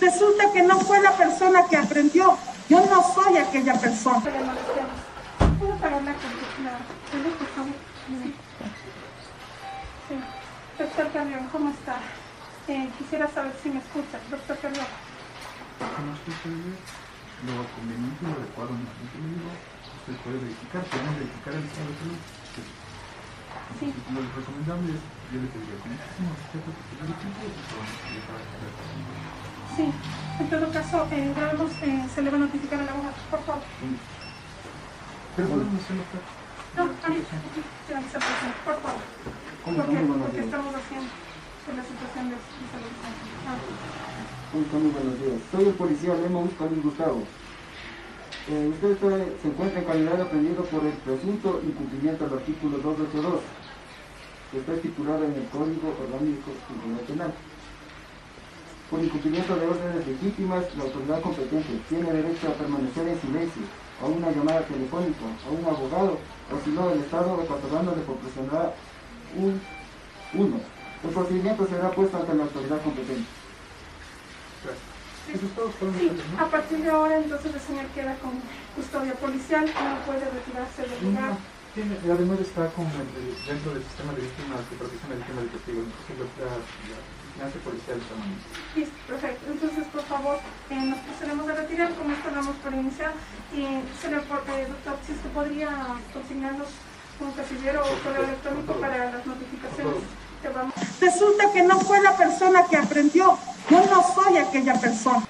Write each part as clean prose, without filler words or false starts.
Resulta que no fue la persona que aprendió. Yo no soy aquella persona. ¿Puedo parar la computadora? Por favor. Sí. Doctor Carrión, ¿cómo está? Quisiera saber si me escucha. Doctor Carrión. No estoy lo conveniente y lo adecuado en el contenido. Usted puede verificar, podemos verificar el estado de salud. Sí. Lo recomendable es, yo le pediría con muchísimo respeto que se verifique y podamos utilizar la. Sí, en todo caso, se le va a notificar a la abogada, por favor. Pero podemos hacerlo acá. No, ahorita, por favor. Porque estamos haciendo en la situación de salud. Muy buenos días. Soy el policía Lemos Luis Gustavo. Usted se encuentra en calidad de aprendido por el presunto incumplimiento del artículo 282, que está estipulado en el Código Orgánico Internacional. Por incumplimiento de órdenes legítimas, la autoridad competente tiene derecho a permanecer en silencio, a una llamada telefónica, a un abogado, o si no, el Estado ecuatoriano le proporcionará uno. El procedimiento será puesto ante la autoridad competente. Sí. Sí, a partir de ahora entonces el señor queda con custodia policial, no puede retirarse del lugar. Además está dentro del sistema de víctimas, de protección de víctimas de testigos, entonces la vigilancia policial está mal. Listo, perfecto. Entonces, por favor, nos procedemos a retirar, como esto damos por iniciar. Doctor, si usted podría consignarnos un casillero o correo electrónico para las notificaciones que vamos. Resulta que no fue la persona que aprendió. Yo no soy aquella persona.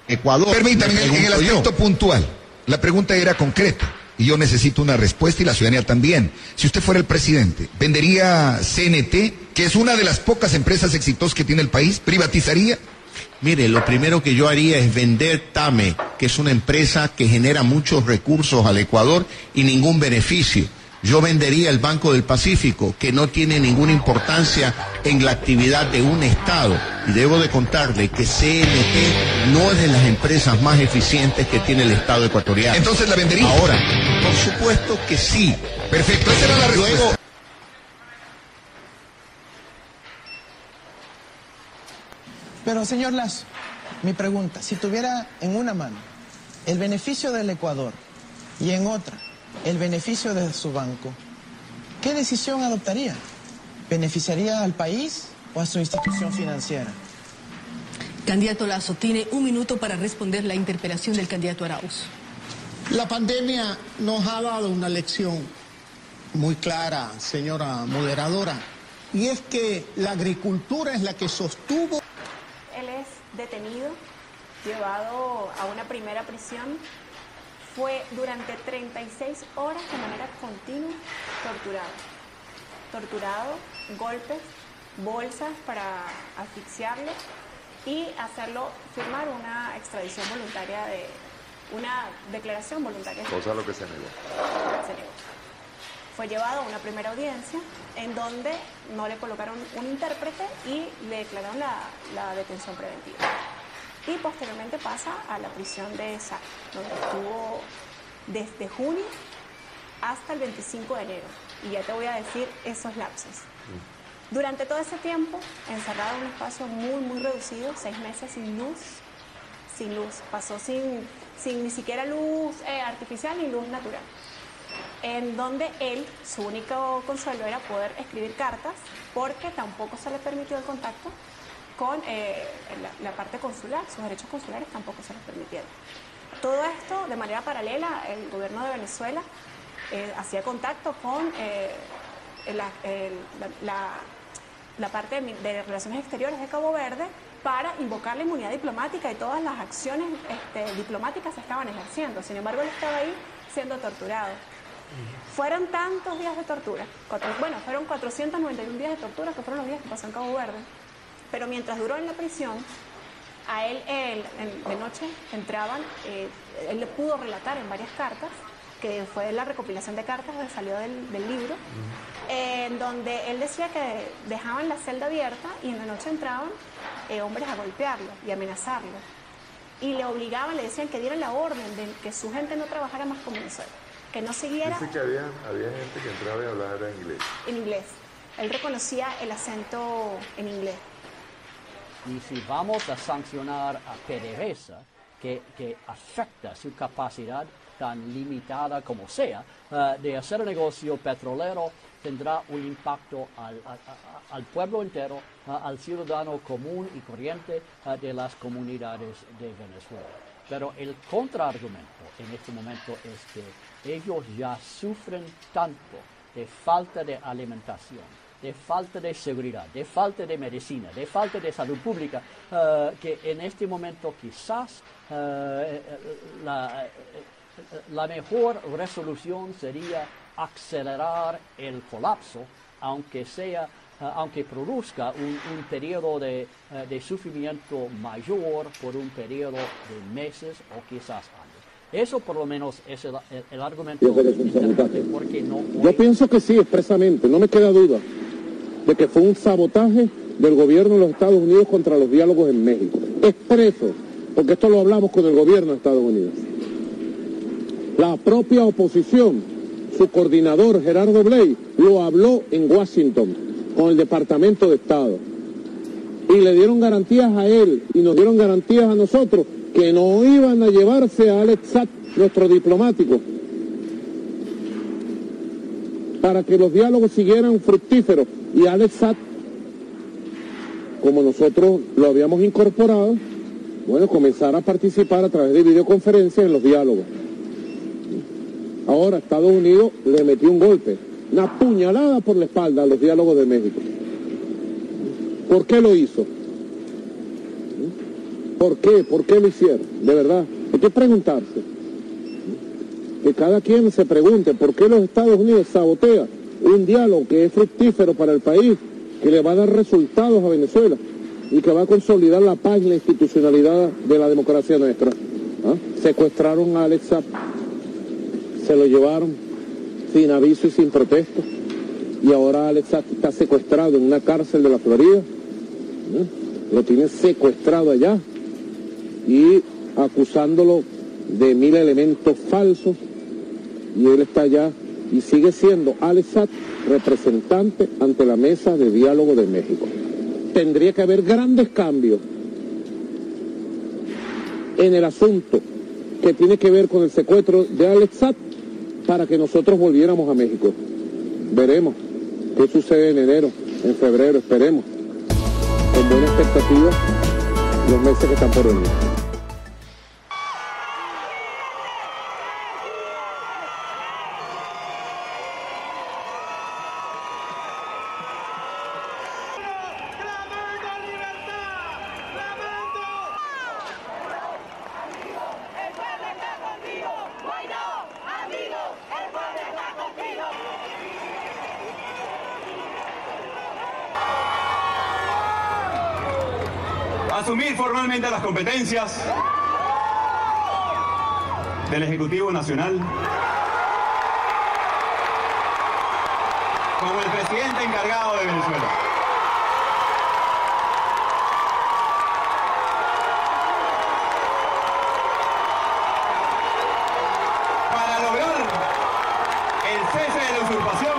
Ecuador. Permítame, en el aspecto puntual, la pregunta era concreta y yo necesito una respuesta y la ciudadanía también. Si usted fuera el presidente, ¿vendería CNT, que es una de las pocas empresas exitosas que tiene el país? ¿Privatizaría? Mire, lo primero que yo haría es vender TAME, que es una empresa que genera muchos recursos al Ecuador y ningún beneficio. Yo vendería el Banco del Pacífico, que no tiene ninguna importancia en la actividad de un Estado. Y debo de contarle que CNT no es de las empresas más eficientes que tiene el Estado ecuatoriano. ¿Entonces la vendería? Ahora, por supuesto que sí. Perfecto, esa era la respuesta. Luego, pero señor Lazo, mi pregunta, si tuviera en una mano el beneficio del Ecuador y en otra el beneficio de su banco, ¿qué decisión adoptaría? ¿Beneficiaría al país o a su institución financiera? Candidato Lazo, tiene un minuto para responder la interpelación del candidato Arauz. La pandemia nos ha dado una lección muy clara, señora moderadora, y es que la agricultura es la que sostuvo. Él es detenido, llevado a una primera prisión. Fue durante 36 horas de manera continua torturado, golpes, bolsas para asfixiarlo y hacerlo firmar una extradición voluntaria, una declaración voluntaria. Cosa a lo que se negó. Se negó. Fue llevado a una primera audiencia en donde no le colocaron un intérprete y le declararon la detención preventiva. Y posteriormente pasa a la prisión de SAC, donde estuvo desde junio hasta el 25 de enero. Y ya te voy a decir esos lapsos. Durante todo ese tiempo, encerrado en un espacio muy, muy reducido, 6 meses sin luz. Pasó sin ni siquiera luz artificial ni luz natural. En donde él, su único consuelo era poder escribir cartas, porque tampoco se le permitió el contacto con la parte consular, sus derechos consulares tampoco se les permitieron. Todo esto, de manera paralela, el gobierno de Venezuela hacía contacto con la parte de Relaciones Exteriores de Cabo Verde para invocar la inmunidad diplomática y todas las acciones diplomáticas se estaban ejerciendo. Sin embargo, él estaba ahí siendo torturado. Fueron tantos días de tortura, fueron 491 días de tortura, que fueron los días que pasó en Cabo Verde. Pero mientras duró en la prisión, a él de noche entraban, él le pudo relatar en varias cartas, que fue la recopilación de cartas que salió del libro, en donde él decía que dejaban la celda abierta y en la noche entraban hombres a golpearlo y amenazarlo. Y le obligaban, le decían que diera la orden de que su gente no trabajara más con Venezuela, que no siguiera... Dice que había gente que entraba y hablaba en inglés. En inglés. Él reconocía el acento en inglés. Y si vamos a sancionar a PDVSA, que afecta su capacidad tan limitada como sea de hacer negocio petrolero, tendrá un impacto al pueblo entero, al ciudadano común y corriente de las comunidades de Venezuela. Pero el contraargumento en este momento es que ellos ya sufren tanto de falta de alimentación, de falta de seguridad, de falta de medicina, de falta de salud pública, que en este momento quizás la mejor resolución sería acelerar el colapso, aunque produzca un periodo de sufrimiento mayor por un periodo de meses o quizás años. Eso por lo menos es el argumento interesante, porque no... Yo pienso que sí, expresamente, no me queda duda de que fue un sabotaje del gobierno de los Estados Unidos contra los diálogos en México. Expreso, porque esto lo hablamos con el gobierno de Estados Unidos. La propia oposición, su coordinador Gerardo Blay, lo habló en Washington con el Departamento de Estado. Y le dieron garantías a él y nos dieron garantías a nosotros que no iban a llevarse a Alex Saab, nuestro diplomático, para que los diálogos siguieran fructíferos. Y Alex Saab, como nosotros lo habíamos incorporado, bueno, comenzar a participar a través de videoconferencias en los diálogos. Ahora Estados Unidos le metió un golpe, una puñalada por la espalda a los diálogos de México. ¿Por qué lo hizo? ¿Por qué? ¿Por qué lo hicieron? De verdad, hay que preguntarse. Que cada quien se pregunte por qué los Estados Unidos sabotean un diálogo que es fructífero para el país, que le va a dar resultados a Venezuela y que va a consolidar la paz y la institucionalidad de la democracia nuestra. Secuestraron a Alex Saab, se lo llevaron sin aviso y sin protesto, y ahora Alex Saab está secuestrado en una cárcel de la Florida, lo tienen secuestrado allá y acusándolo de 1000 elementos falsos, y él está allá y sigue siendo Alex Saab representante ante la mesa de diálogo de México. Tendría que haber grandes cambios en el asunto que tiene que ver con el secuestro de Alex Saab para que nosotros volviéramos a México. Veremos qué sucede en enero, en febrero, esperemos, con buena expectativa, los meses que están por venir. Asumir formalmente las competencias del Ejecutivo Nacional como el presidente encargado de Venezuela. Para lograr el cese de la usurpación,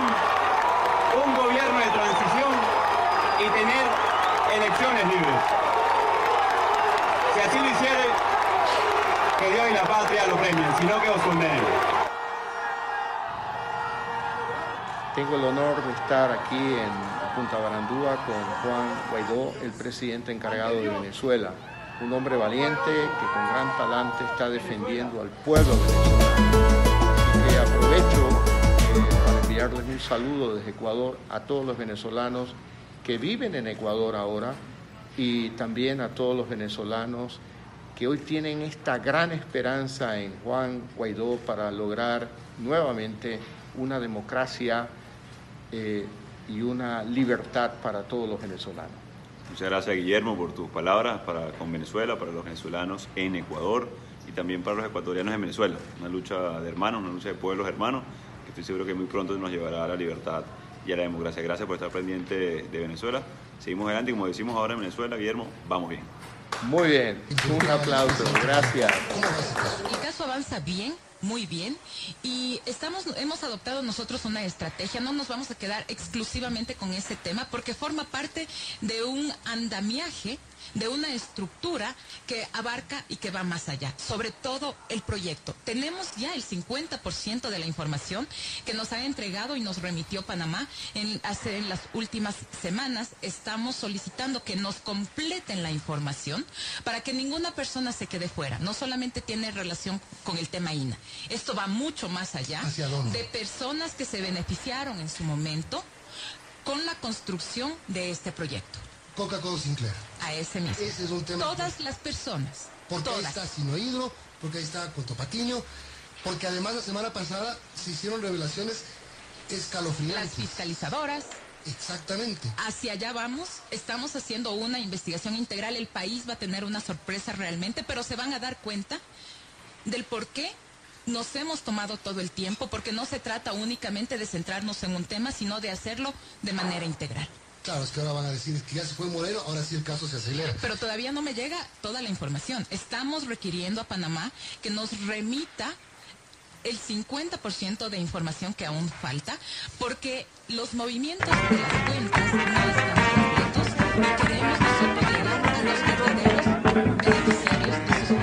un gobierno de transición y tener elecciones libres. Si así lo hiciere, que Dios y la patria lo premien, sino que os condenen. Tengo el honor de estar aquí en Punta Barandúa con Juan Guaidó, el presidente encargado de Venezuela. Un hombre valiente que con gran talante está defendiendo al pueblo venezolano. Y que aprovecho para enviarles un saludo desde Ecuador a todos los venezolanos que viven en Ecuador ahora, y también a todos los venezolanos que hoy tienen esta gran esperanza en Juan Guaidó para lograr nuevamente una democracia y una libertad para todos los venezolanos. Muchas gracias, Guillermo, por tus palabras con Venezuela, para los venezolanos en Ecuador y también para los ecuatorianos en Venezuela. Una lucha de hermanos, una lucha de pueblos hermanos, que estoy seguro que muy pronto nos llevará a la libertad y a la democracia. Gracias por estar pendiente de Venezuela. Seguimos adelante, como decimos ahora en Venezuela, Guillermo, vamos bien. Muy bien, un aplauso, gracias. El caso avanza bien, muy bien, y hemos adoptado nosotros una estrategia. No nos vamos a quedar exclusivamente con ese tema porque forma parte de un andamiaje de una estructura que abarca y que va más allá, sobre todo el proyecto. Tenemos ya el 50% de la información que nos ha entregado y nos remitió Panamá en las últimas semanas. Estamos solicitando que nos completen la información para que ninguna persona se quede fuera. No solamente tiene relación con el tema INA. Esto va mucho más allá de personas que se beneficiaron en su momento con la construcción de este proyecto. Coca-Cola Sinclair. A ese mismo. Ese es un tema. Todas las personas. Porque ahí está Sinohidro, porque ahí está Contopatiño, porque además la semana pasada se hicieron revelaciones escalofriantes. Las fiscalizadoras. Exactamente. Hacia allá vamos, estamos haciendo una investigación integral, el país va a tener una sorpresa realmente, pero se van a dar cuenta del por qué nos hemos tomado todo el tiempo, porque no se trata únicamente de centrarnos en un tema, sino de hacerlo de manera integral. Claro, es que ahora van a decir que ya se fue Moreno, ahora sí el caso se acelera. Pero todavía no me llega toda la información. Estamos requiriendo a Panamá que nos remita el 50% de información que aún falta, porque los movimientos de las cuentas no están completos y queremos nosotros llegar a los verdaderos beneficiarios de esos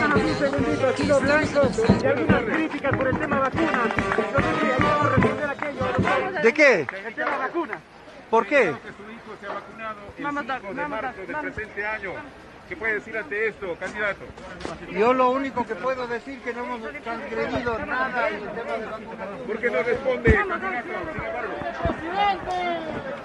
Un segundito, Tiro Blanco, y algunas críticas por el tema vacuna. No sé si ayudamos a responder aquello. ¿De qué? El tema vacuna. ¿Por qué? Que su hijo se ha vacunado el 5 de marzo del presente año. ¿Qué puede decir ante esto, candidato? Yo lo único que puedo decir que no hemos transgredido nada en el tema de vacunación. ¿Por qué no responde, candidato? Sin embargo. ¡Presidente!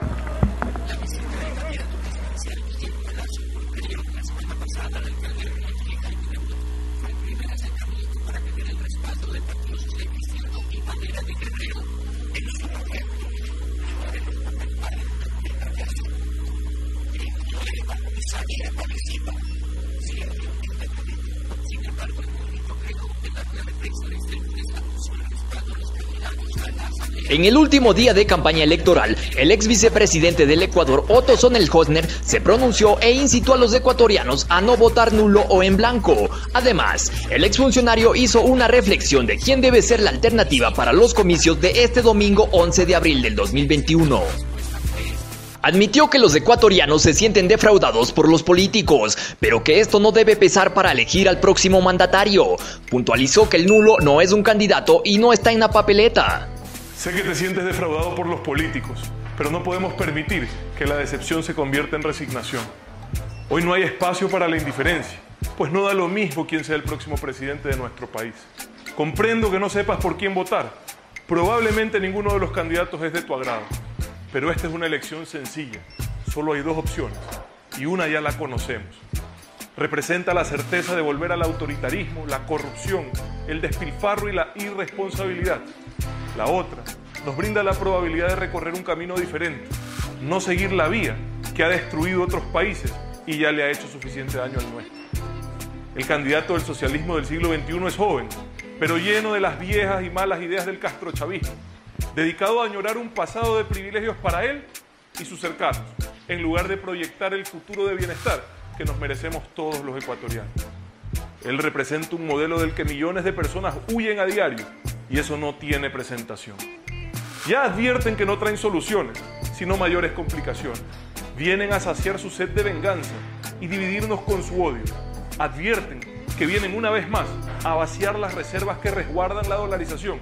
En el último día de campaña electoral, el ex vicepresidente del Ecuador, Otto Sonnenhösner, se pronunció e incitó a los ecuatorianos a no votar nulo o en blanco. Además, el exfuncionario hizo una reflexión de quién debe ser la alternativa para los comicios de este domingo 11 de abril del 2021. Admitió que los ecuatorianos se sienten defraudados por los políticos, pero que esto no debe pesar para elegir al próximo mandatario. Puntualizó que el nulo no es un candidato y no está en la papeleta. Sé que te sientes defraudado por los políticos, pero no podemos permitir que la decepción se convierta en resignación. Hoy no hay espacio para la indiferencia, pues no da lo mismo quién sea el próximo presidente de nuestro país. Comprendo que no sepas por quién votar. Probablemente ninguno de los candidatos es de tu agrado, pero esta es una elección sencilla. Solo hay dos opciones, y una ya la conocemos. Representa la certeza de volver al autoritarismo, la corrupción, el despilfarro y la irresponsabilidad. La otra nos brinda la probabilidad de recorrer un camino diferente, no seguir la vía que ha destruido otros países y ya le ha hecho suficiente daño al nuestro. El candidato del socialismo del siglo XXI es joven, pero lleno de las viejas y malas ideas del castrochavismo, dedicado a añorar un pasado de privilegios para él y sus cercanos, en lugar de proyectar el futuro de bienestar que nos merecemos todos los ecuatorianos. Él representa un modelo del que millones de personas huyen a diario, y eso no tiene presentación. Ya advierten que no traen soluciones, sino mayores complicaciones. Vienen a saciar su sed de venganza y dividirnos con su odio. Advierten que vienen una vez más a vaciar las reservas que resguardan la dolarización.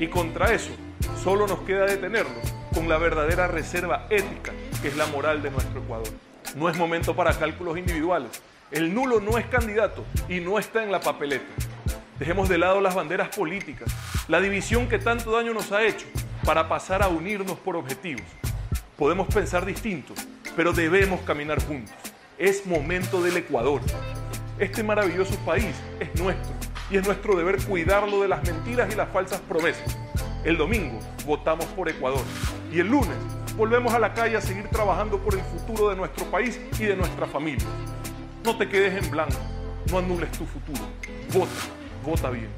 Y contra eso, solo nos queda detenernos con la verdadera reserva ética, que es la moral de nuestro Ecuador. No es momento para cálculos individuales. El nulo no es candidato y no está en la papeleta. Dejemos de lado las banderas políticas, la división que tanto daño nos ha hecho, para pasar a unirnos por objetivos. Podemos pensar distintos, pero debemos caminar juntos. Es momento del Ecuador. Este maravilloso país es nuestro y es nuestro deber cuidarlo de las mentiras y las falsas promesas. El domingo votamos por Ecuador y el lunes volvemos a la calle a seguir trabajando por el futuro de nuestro país y de nuestra familia. No te quedes en blanco, no anules tu futuro. Vota bien.